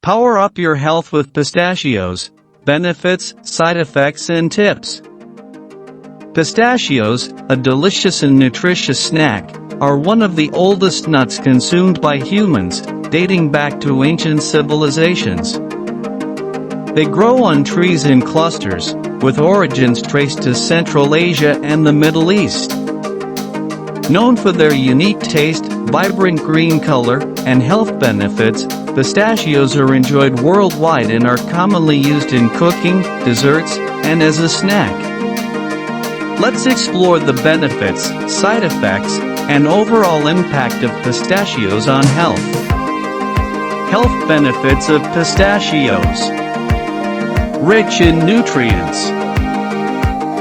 Power up your health with pistachios. Benefits, side effects and tips. Pistachios, a delicious and nutritious snack, are one of the oldest nuts consumed by humans, dating back to ancient civilizations. They grow on trees in clusters, with origins traced to Central Asia and the Middle East. Known for their unique taste, vibrant green color, and health benefits, pistachios are enjoyed worldwide and are commonly used in cooking, desserts, and as a snack. Let's explore the benefits, side effects, and overall impact of pistachios on health. Health benefits of pistachios. Rich in nutrients.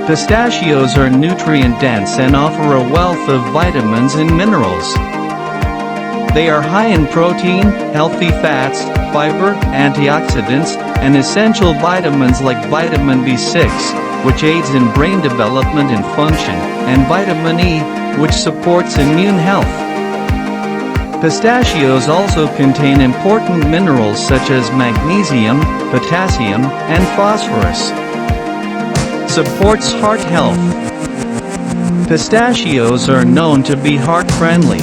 Pistachios are nutrient-dense and offer a wealth of vitamins and minerals. They are high in protein, healthy fats, fiber, antioxidants, and essential vitamins like vitamin B6, which aids in brain development and function, and vitamin E, which supports immune health. Pistachios also contain important minerals such as magnesium, potassium, and phosphorus. Supports heart health. Pistachios are known to be heart-friendly.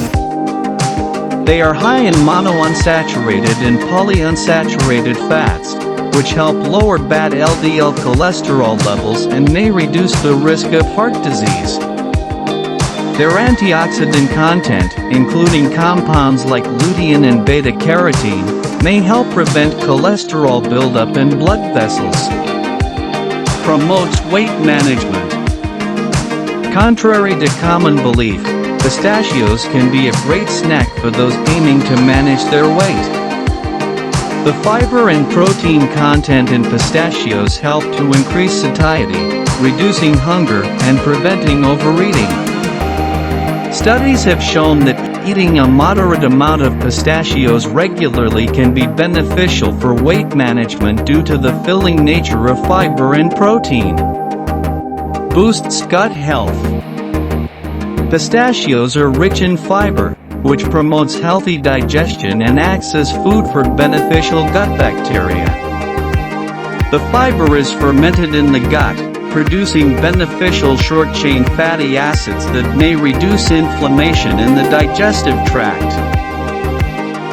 They are high in monounsaturated and polyunsaturated fats, which help lower bad LDL cholesterol levels and may reduce the risk of heart disease. Their antioxidant content, including compounds like lutein and beta-carotene, may help prevent cholesterol buildup in blood vessels. Promotes weight management. Contrary to common belief, pistachios can be a great snack for those aiming to manage their weight. The fiber and protein content in pistachios help to increase satiety, reducing hunger and preventing overeating. Studies have shown that eating a moderate amount of pistachios regularly can be beneficial for weight management due to the filling nature of fiber and protein. Boosts gut health. Pistachios are rich in fiber, which promotes healthy digestion and acts as food for beneficial gut bacteria. The fiber is fermented in the gut, producing beneficial short-chain fatty acids that may reduce inflammation in the digestive tract.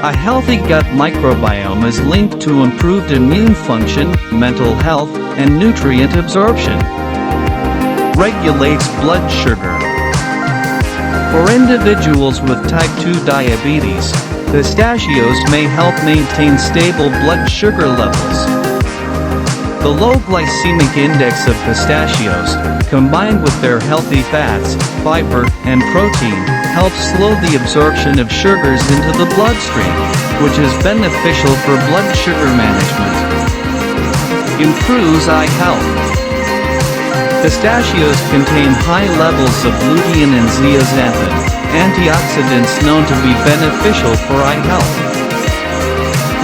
A healthy gut microbiome is linked to improved immune function, mental health, and nutrient absorption. Regulates blood sugar. For individuals with type 2 diabetes, pistachios may help maintain stable blood sugar levels. The low glycemic index of pistachios, combined with their healthy fats, fiber, and protein, helps slow the absorption of sugars into the bloodstream, which is beneficial for blood sugar management. Improves eye health. Pistachios contain high levels of lutein and zeaxanthin, antioxidants known to be beneficial for eye health.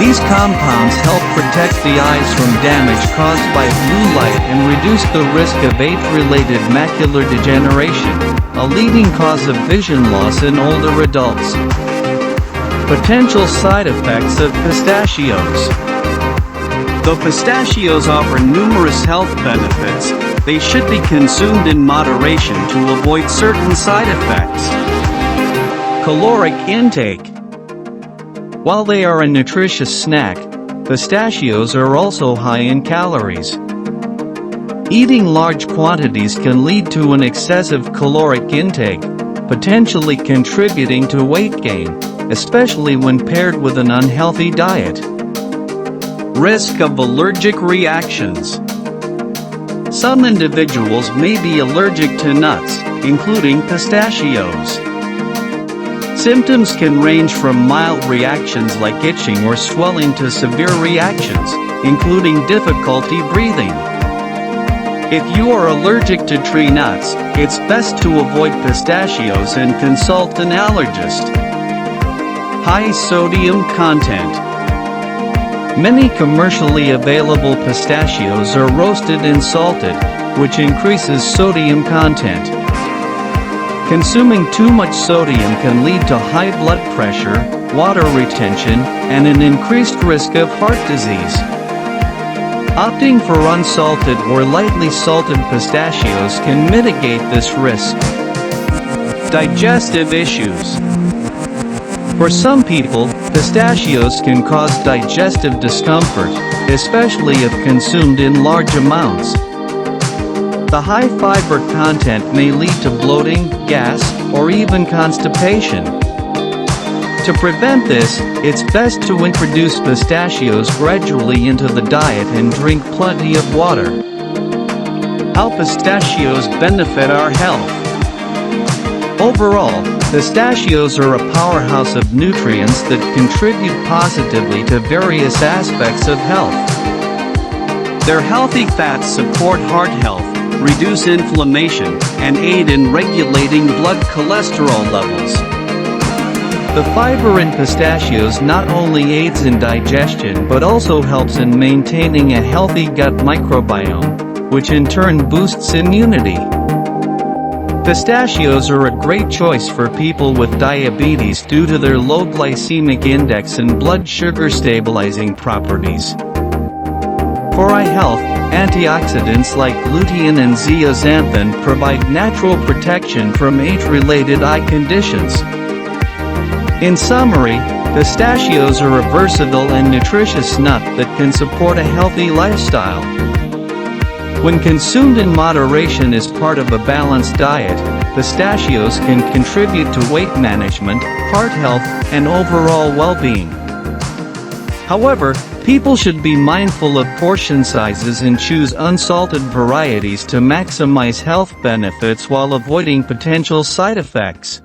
These compounds help protect the eyes from damage caused by blue light and reduce the risk of age-related macular degeneration, a leading cause of vision loss in older adults. Potential side effects of pistachios. Though pistachios offer numerous health benefits, they should be consumed in moderation to avoid certain side effects. Caloric intake. While they are a nutritious snack, pistachios are also high in calories. Eating large quantities can lead to an excessive caloric intake, potentially contributing to weight gain, especially when paired with an unhealthy diet. Risk of allergic reactions. Some individuals may be allergic to nuts, including pistachios. Symptoms can range from mild reactions like itching or swelling to severe reactions, including difficulty breathing. If you are allergic to tree nuts, it's best to avoid pistachios and consult an allergist. High sodium content. Many commercially available pistachios are roasted and salted, which increases sodium content. Consuming too much sodium can lead to high blood pressure, water retention, and an increased risk of heart disease. Opting for unsalted or lightly salted pistachios can mitigate this risk. Digestive issues. For some people, pistachios can cause digestive discomfort, especially if consumed in large amounts. The high fiber content may lead to bloating, gas, or even constipation. To prevent this, it's best to introduce pistachios gradually into the diet and drink plenty of water. How pistachios benefit our health. Overall, pistachios are a powerhouse of nutrients that contribute positively to various aspects of health. Their healthy fats support heart health, reduce inflammation, and aid in regulating blood cholesterol levels. The fiber in pistachios not only aids in digestion but also helps in maintaining a healthy gut microbiome, which in turn boosts immunity. Pistachios are a great choice for people with diabetes due to their low glycemic index and blood sugar stabilizing properties. For eye health, antioxidants like lutein and zeaxanthin provide natural protection from age-related eye conditions. In summary, pistachios are a versatile and nutritious nut that can support a healthy lifestyle. When consumed in moderation as part of a balanced diet, pistachios can contribute to weight management, heart health, and overall well-being. However, people should be mindful of portion sizes and choose unsalted varieties to maximize health benefits while avoiding potential side effects.